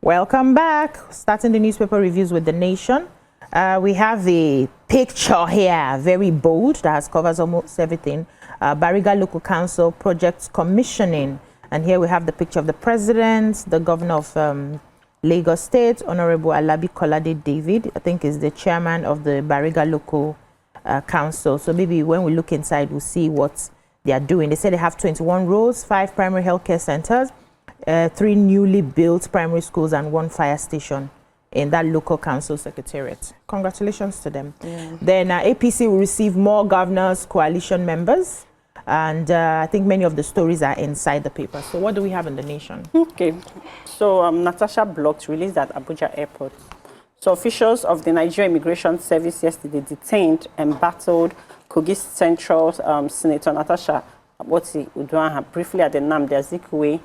Welcome back. Starting the newspaper reviews with The Nation. We have the picture here, very bold, that covers almost everything. Bariga Local Council projects commissioning. And here we have the picture of the president, the governor of Lagos State, Honorable Alabi Kolade David, I think is the chairman of the Bariga Local Council. So maybe when we look inside, we'll see what they are doing. They say they have 21 roads, 5 primary healthcare centers, 3 newly built primary schools and 1 fire station in that local council secretariat. Congratulations to them. Yeah. Then APC will receive more governors, coalition members, and I think many of the stories are inside the paper. So what do we have in The Nation? Okay, so Natasha blocked released at Abuja Airport. So officials of the Nigerian Immigration Service yesterday detained and battled Kogi Central Senator Natasha Uduaha briefly at the Nnamdi Azikiwe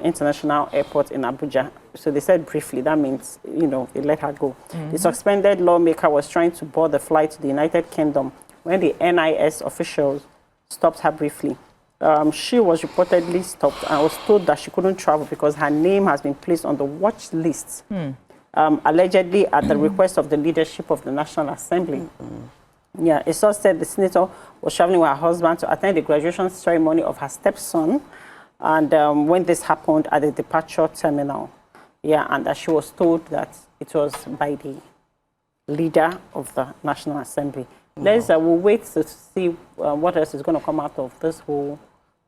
International Airport in Abuja. So they said briefly, that means, you know, they let her go. The suspended lawmaker was trying to board the flight to the United Kingdom when the NIS officials stopped her briefly. She was reportedly stopped and was told that she couldn't travel because her name has been placed on the watch list, allegedly at the request of the leadership of the National Assembly. Yeah, a source said the senator was traveling with her husband to attend the graduation ceremony of her stepson, and when this happened at the departure terminal, yeah, and that she was told that it was by the leader of the National Assembly. We'll wait to see what else is going to come out of this whole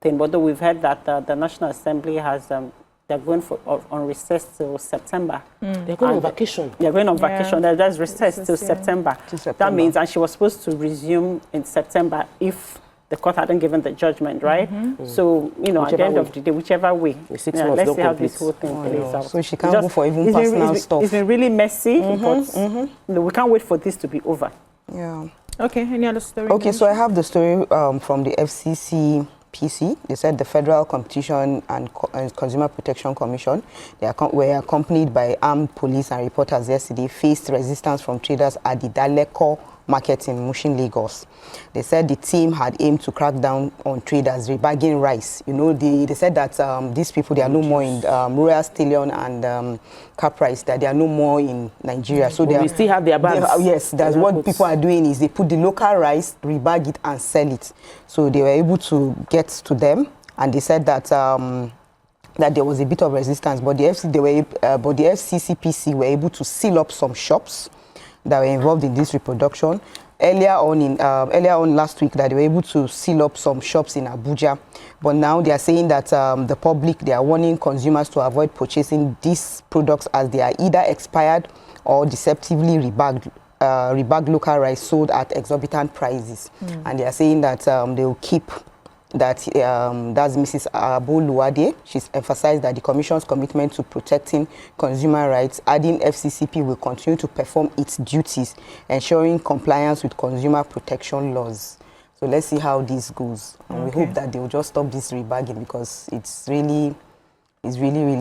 thing. But though we've heard that the National Assembly has, they're going on recess till September. They're going on vacation. They're going on vacation. There's recess till September. That means, and she was supposed to resume in September if the court hadn't given the judgment, right? So, you know, at the end of the day, whichever way, let's see how this whole thing plays out. So she can't go for even personal stuff. It's been really messy, but you know, we can't wait for this to be over. Yeah. Okay, any other story? Okay, so I have the story from the FCC PC. They said the Federal Competition and Consumer Protection Commission, they were accompanied by armed police and reporters yesterday, faced resistance from traders at the Daleko market in Mushin, Lagos. They said the team had aimed to crack down on traders rebagging rice. You know, they said that these people, they are no more in Royal Stallion and Caprice, that they are no more in Nigeria. So we still have their bags. Yes, that's what people are doing, is they put the local rice, rebag it and sell it. So they were able to get to them, and they said that that there was a bit of resistance, but the FCCPC were able to seal up some shops that were involved in this reproduction. Earlier on last week, that they were able to seal up some shops in Abuja, but now they are saying that the public, they are warning consumers to avoid purchasing these products as they are either expired or deceptively rebagged local rice sold at exorbitant prices. And they are saying that they will keep that. That's Mrs. Aboluwade. She's emphasized that the Commission's commitment to protecting consumer rights, adding FCCP will continue to perform its duties, ensuring compliance with consumer protection laws. So let's see how this goes. And we hope that they will just stop this rebagging, because it's really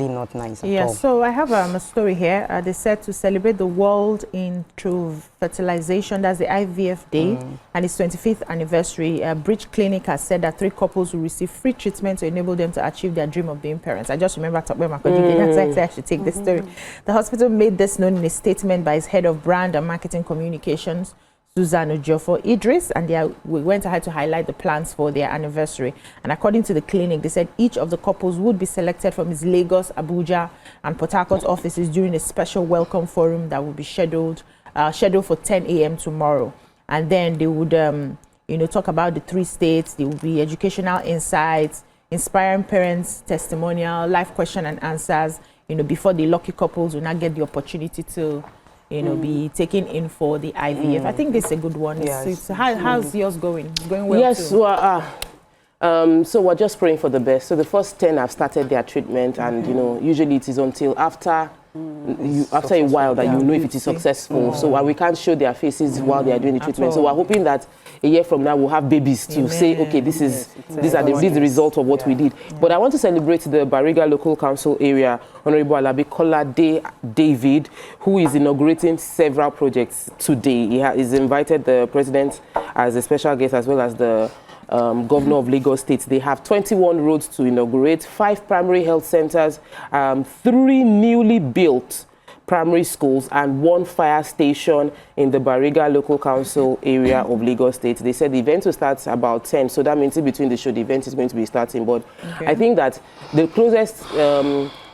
not nice at all. So I have a story here. They said to celebrate the World in True Fertilization, that's the IVF Day, and its 25th anniversary, Bridge Clinic has said that 3 couples will receive free treatment to enable them to achieve their dream of being parents. I just remember I should take this story. The hospital made this known in a statement by its head of brand and marketing communications, Susan Ojofo Idris, and we went ahead to highlight the plans for their anniversary. And according to the clinic, they said each of the couples would be selected from its Lagos, Abuja, and Port Harcourt offices during a special welcome forum that will be scheduled for 10 a.m. tomorrow. And then they would, you know, talk about the 3 states. There will be educational insights, inspiring parents, testimonial, live question and answers. You know, before the lucky couples will not get the opportunity to, you know, be taken in for the IVF. I think this is a good one. Yes. How's yours going? It's going well. Yes, too. So we're just praying for the best. So the first 10 have started their treatment, and you know, usually it is until after a while that you know if it is successful. So we can't show their faces while they are doing the treatment. So we're hoping that a year from now we'll have babies to say, okay, this is the result of what we did. But I want to celebrate the Bariga Local Council area, Honorable Alabi Kolade David, who is inaugurating several projects today. He has invited the president as a special guest, as well as the governor of Lagos State. They have 21 roads to inaugurate, 5 primary health centers, 3 newly built primary schools, and 1 fire station in the Bariga local council area of Lagos State. They said the event will start about 10, so that means in between the show, the event is going to be starting. But I think that the closest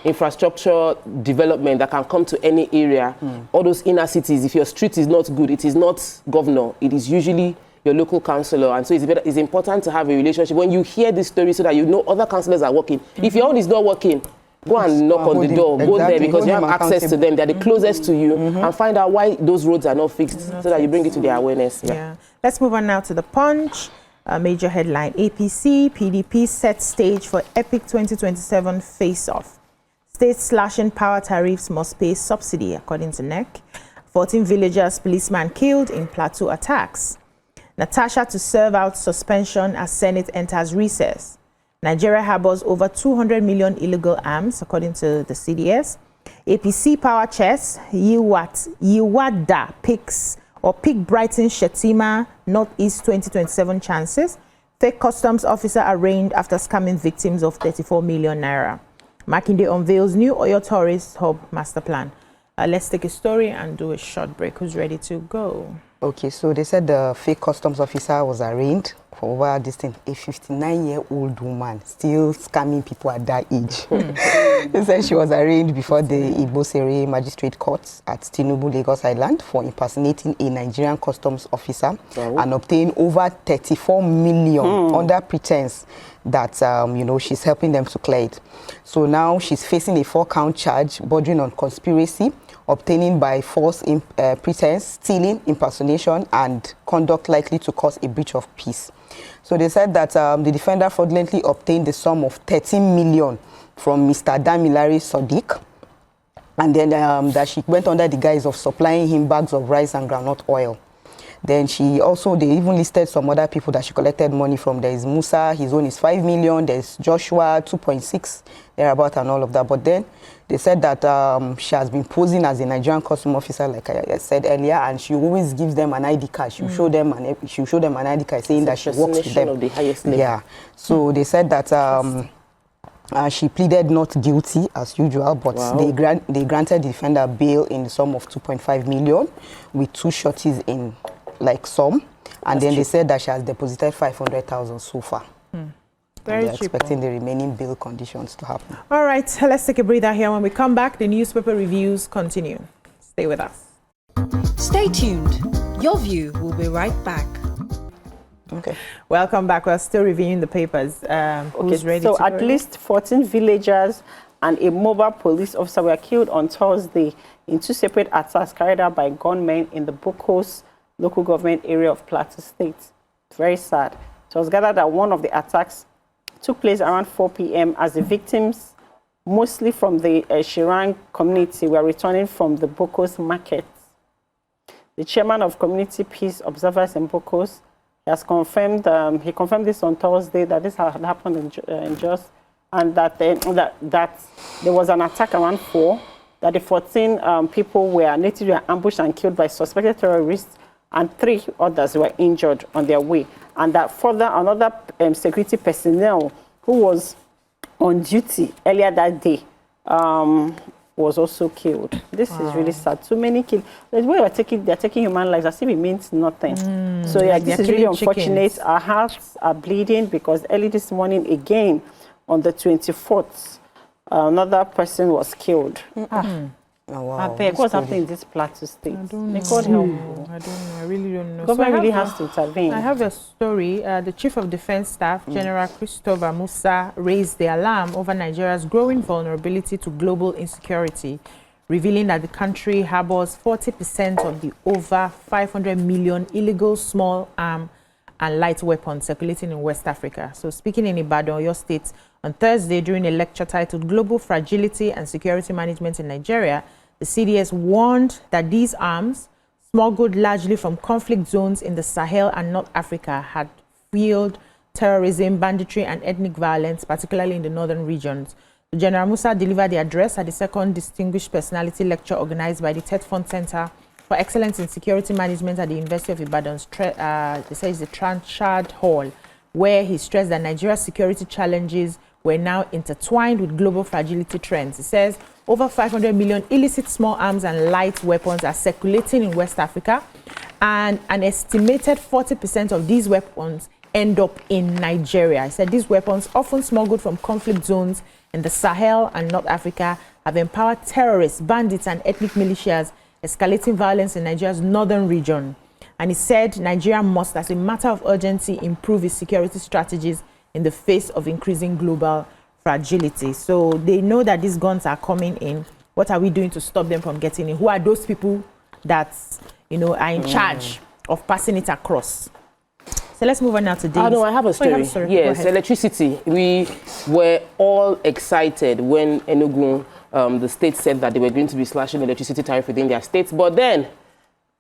infrastructure development that can come to any area, all those inner cities, if your street is not good, it is not governor, it is usually your local councillor. And so it's important to have a relationship when you hear this story, so that you know other councillors are working. If your own is not working, go and knock on the door, go there, because you have access to them, they're the closest to you, and find out why those roads are not fixed, so that you bring it to their awareness. Let's move on now to the Punch. Major headline: APC, PDP set stage for epic 2027 face-off. States slashing power tariffs must pay subsidy, according to NEC. 14 villagers, policeman killed in Plateau attacks. Natasha to serve out suspension as Senate enters recess. Nigeria harbors over 200 million illegal arms, according to the CDS. APC power chess, Yiwada pick Brighton Shetima Northeast 2027 chances. Fake customs officer arraigned after scamming victims of 34 million naira. Makinde unveils new Oyo tourist hub master plan. Let's take a story and do a short break. Who's ready to go? Okay, so they said the fake customs officer was arraigned for over this thing. A 59-year-old woman still scamming people at that age. They said she was arraigned before the Igbosere Magistrate Court at Tinubu, Lagos Island, for impersonating a Nigerian Customs officer and obtained over 34 million under pretense that she's helping them to clear it. So now she's facing a 4-count charge bordering on conspiracy, obtaining by false pretense, stealing, impersonation, and conduct likely to cause a breach of peace. So they said that the defender fraudulently obtained the sum of 13 million from Mr. Damilare Sadiq, and then that she went under the guise of supplying him bags of rice and groundnut oil. Then they even listed some other people that she collected money from. There is Musa, his own is 5 million. There's Joshua, 2.6, thereabout, and all of that. But then they said that she has been posing as a Nigerian customs officer, like I said earlier, and she always gives them an ID card. She'll show them an ID card saying that she works with them. Of the highest level. Yeah. So they said that she pleaded not guilty as usual, but they granted the defender bail in the sum of 2.5 million with 2 shorties in sum, and then they said that she has deposited 500,000 so far. They're expecting the remaining bail conditions to happen. All right, let's take a breather here. When we come back, the newspaper reviews continue. Stay with us. Stay tuned. Your View will be right back. Okay. Welcome back. We're still reviewing the papers. Who's ready to go? So at least 14 villagers and a mobile police officer were killed on Thursday in 2 separate attacks carried out by gunmen in the Bokos local government area of Plateau State. Very sad. It was gathered that one of the attacks took place around 4 p.m. as the victims, mostly from the Shirang community, were returning from the Bokos market. The chairman of Community Peace Observers in Bokos has confirmed, he confirmed this on Thursday, that this had happened in Jos, and that there was an attack around 4, that the 14 people were natively ambushed and killed by suspected terrorists, and 3 others were injured on their way. And that further, another security personnel who was on duty earlier that day was also killed. This is really sad. Too many killed. The way they're taking human lives as if it means nothing. So yeah, this is really unfortunate. Chickens. Our hearts are bleeding because early this morning again, on the 24th, another person was killed. Oh, wow. What's happening in this Plateau State? I don't know. God help. I don't know. I really don't know. Government really has to intervene. I have a story. The Chief of Defense Staff, General Christopher Musa, raised the alarm over Nigeria's growing vulnerability to global insecurity, revealing that the country harbors 40% of the over 500 million illegal small arm and light weapons circulating in West Africa. So speaking in Ibadan, Oyo State, on Thursday during a lecture titled Global Fragility and Security Management in Nigeria, the CDS warned that these arms, smuggled largely from conflict zones in the Sahel and North Africa, had fueled terrorism, banditry, and ethnic violence, particularly in the northern regions. General Musa delivered the address at the second Distinguished Personality Lecture organized by the Tet Fund Center for Excellence in Security Management at the University of Ibadan's, they say it's the Tranchard Hall, where he stressed that Nigeria's security challenges were now intertwined with global fragility trends. He says over 500 million illicit small arms and light weapons are circulating in West Africa, and an estimated 40% of these weapons end up in Nigeria. He said these weapons, often smuggled from conflict zones in the Sahel and North Africa, have empowered terrorists, bandits, and ethnic militias, escalating violence in Nigeria's northern region. And he said Nigeria must, as a matter of urgency, improve its security strategies in the face of increasing global fragility. So they know that these guns are coming in. What are we doing to stop them from getting in? Who are those people that, you know, are in charge of passing it across? So let's move on now to this. Oh, no, I have a story. Yes, electricity. We were all excited when Enugu, the state, said that they were going to be slashing electricity tariff within their states. But then,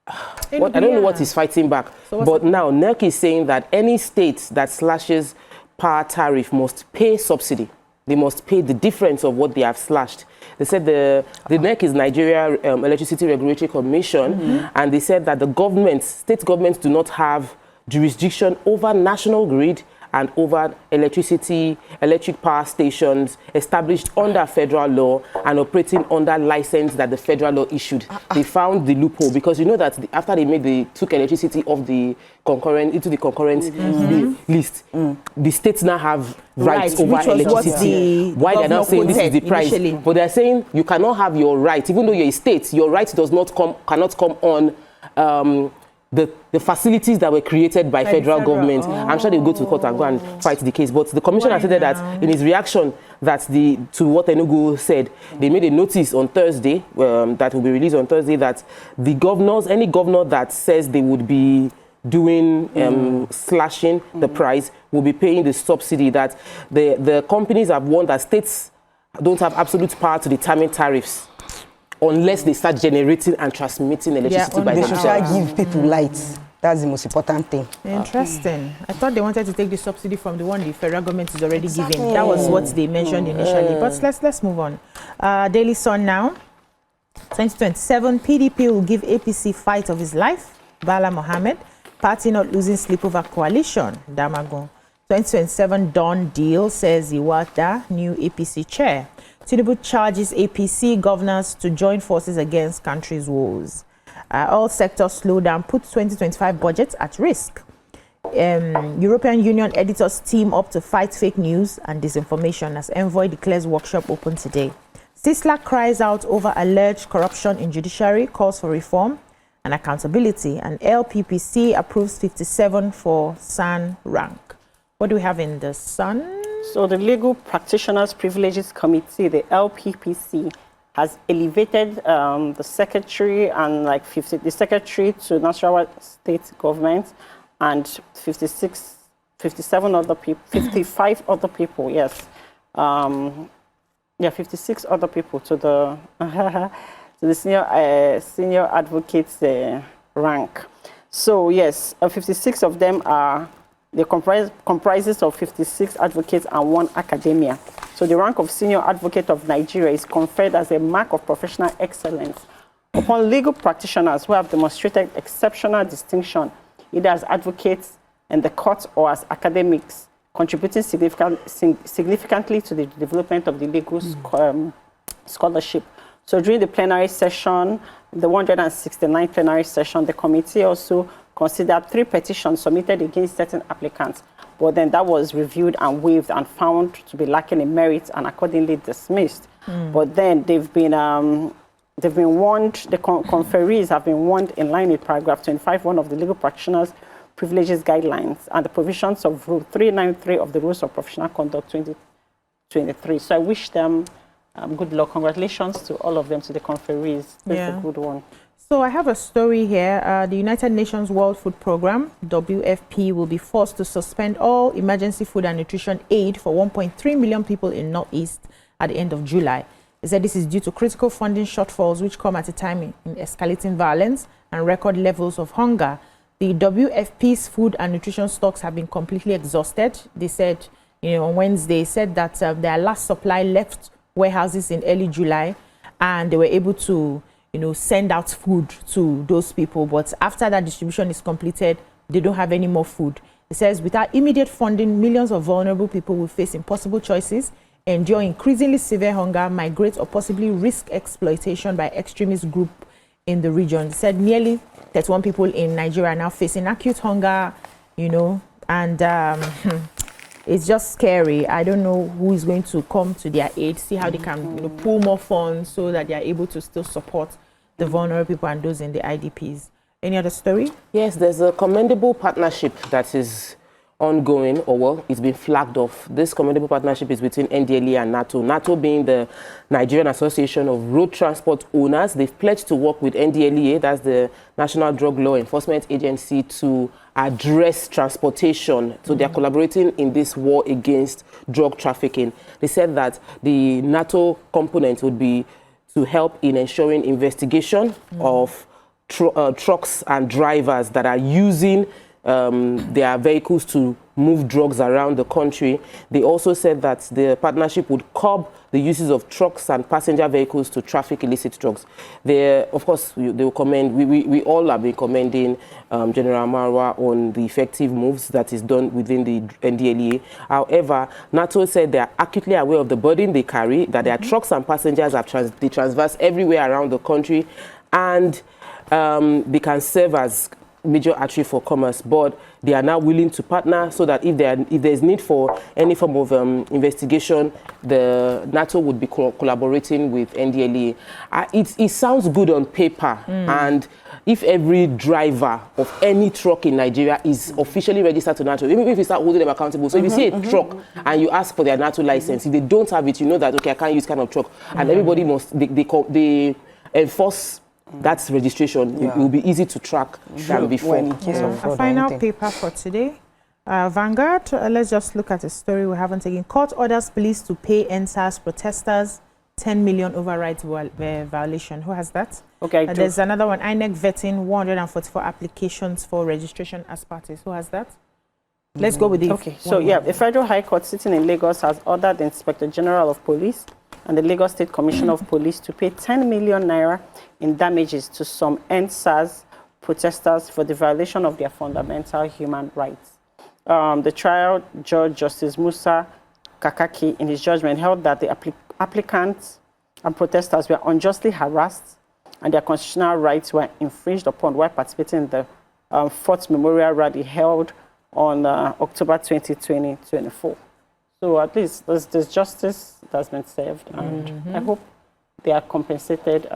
I don't know what is fighting back. So but now, NERC is saying that any state that slashes power tariff must pay subsidy. They must pay the difference of what they have slashed. They said the NERC is Nigeria Electricity Regulatory Commission, and they said that the governments, state governments, do not have jurisdiction over national grid and over electric power stations established under federal law and operating under license that the federal law issued. They found the loophole because you know that after they took electricity off the concurrent into the concurrent list, the states now have rights over electricity. Why they're now saying this is the price? Initially. But they're saying you cannot have your right, even though you're a state, your right cannot come on the facilities that were created by federal government. I'm sure they'll go to court and go and fight the case. But the commissioner said that in his reaction to what Enugu said, they made a notice on Thursday that will be released on Thursday that the governors, any governor that says they would be doing slashing the price will be paying the subsidy, that the companies have warned that states don't have absolute power to determine tariffs unless they start generating and transmitting electricity by themselves. They should give people lights. That's the most important thing. Interesting. I thought they wanted to take the subsidy from the one the federal government is already giving. That was what they mentioned initially. But let's move on. Daily Sun now. 2027, PDP will give APC fight of his life. Bala Mohammed. Party not losing sleep over coalition. Damagun. 2027 Dawn deal, says Iwata, new APC chair. Tinubu charges APC governors to join forces against country's woes. All sectors slowdown puts 2025 budget at risk. European Union editors team up to fight fake news and disinformation as Envoy declares workshop open today. Sisla cries out over alleged corruption in judiciary, calls for reform and accountability, and LPPC approves 57 for SAN rank. What do we have in the Sun? So the Legal Practitioners Privileges Committee, the LPPC, has elevated the secretary and the secretary to national state government, and 57 other people, 55 other people, yes. 56 other people to the to the senior advocates rank. So yes, 56 of them are. They comprises of 56 advocates and 1 academia. So the rank of Senior Advocate of Nigeria is conferred as a mark of professional excellence upon legal practitioners who have demonstrated exceptional distinction, either as advocates in the court or as academics, contributing significantly to the development of the legal scholarship. So during the plenary session, the 169th plenary session, the committee also considered 3 petitions submitted against certain applicants, but then that was reviewed and waived and found to be lacking in merit and accordingly dismissed. But then they've been warned, the conferees have been warned in line with paragraph 25(1) of the Legal Practitioners Privileges Guidelines and the provisions of Rule 393 of the Rules of Professional Conduct 2023. So I wish them good luck. Congratulations to all of them, to the conferees. That's a good one. So I have a story here. The United Nations World Food Programme, WFP, will be forced to suspend all emergency food and nutrition aid for 1.3 million people in Northeast at the end of July. They said this is due to critical funding shortfalls which come at a time in escalating violence and record levels of hunger. The WFP's food and nutrition stocks have been completely exhausted. They said, on Wednesday, said that their last supply left warehouses in early July, and they were able to send out food to those people. But after that distribution is completed, they don't have any more food. It says, without immediate funding, millions of vulnerable people will face impossible choices, endure increasingly severe hunger, migrate, or possibly risk exploitation by extremist group in the region. It said nearly 31 people in Nigeria are now facing acute hunger, you know, and it's just scary. I don't know who is going to come to their aid, see how they can, you know, pull more funds so that they are able to still support the vulnerable people and those in the IDPs. Any other story? Yes, there's a commendable partnership that is ongoing, or well, it's been flagged off. This commendable partnership is between NDLEA and NATO. NATO being the Nigerian Association of Road Transport Owners. They've pledged to work with NDLEA, that's the National Drug Law Enforcement Agency, to address transportation. So they're collaborating in this war against drug trafficking. They said that the NATO component would be to help in ensuring investigation of trucks and drivers that are using their vehicles to move drugs around the country. They also said that the partnership would curb the uses of trucks and passenger vehicles to traffic illicit drugs. They, of course, they will commend, we all have been commending General Marwa on the effective moves that is done within the NDLEA. However, NATO said they are acutely aware of the burden they carry, that their trucks and passengers have they transverse everywhere around the country, and they can serve as major artery for commerce, but they are now willing to partner so that if there's need for any form of investigation, the NATO would be collaborating with NDLEA. It sounds good on paper, and if every driver of any truck in Nigeria is officially registered to NATO, even if you start holding them accountable, so if you see a truck and you ask for their NATO license, if they don't have it, you know that, okay, I can't use kind of truck, and everybody must, they enforce that's registration. It will be easy to track than before. A final paper for today. Vanguard, let's just look at a story we haven't taken. Court orders police to pay NSAS protesters 10 million over rights violation. Who has that? Okay. There's another one. INEC vetting 144 applications for registration as parties. Who has that? Let's go with it. Okay. So yeah, the Federal High Court sitting in Lagos has ordered the Inspector General of Police and the Lagos State Commissioner of Police to pay 10 million naira in damages to some NSAS protesters for the violation of their fundamental human rights. The trial judge, Justice Musa Kakaki, in his judgment, held that the applicants and protesters were unjustly harassed and their constitutional rights were infringed upon while participating in the 4th Memorial Rally held on October 20, 2024. So at least there's justice that's been served, and I hope they are compensated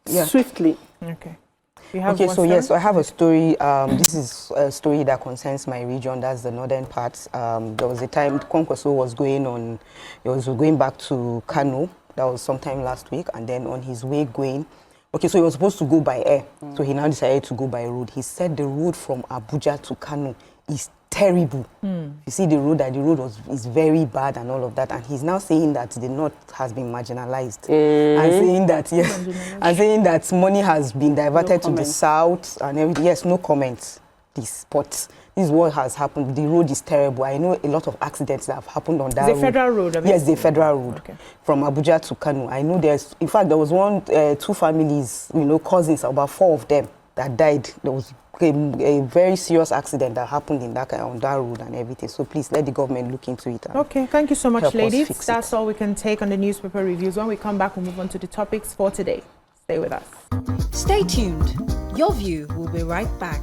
swiftly. Okay. So yes, so I have a story. This is a story that concerns my region. That's the northern part. There was a time Kwankwaso was going on. He was going back to Kano. That was sometime last week, and then on his way going. Okay, so he was supposed to go by air. So he now decided to go by road. He said the road from Abuja to Kano is terrible. You see the road is very bad and all of that, and he's now saying that the north has been marginalized and saying that and saying that money has been diverted to the south and everything. Yes, no comments. But this is what has happened. The road is terrible. I know a lot of accidents that have happened on that road. The federal road? Yes, the federal road from Abuja to Kano. I know in fact, there was two families, cousins, about 4 of them that died. There was a very serious accident that happened on that road and everything. So please let the government look into it. Okay, thank you so much, ladies. That's all we can take on the newspaper reviews. When we come back, we'll move on to the topics for today. Stay with us. Stay tuned. Your View will be right back.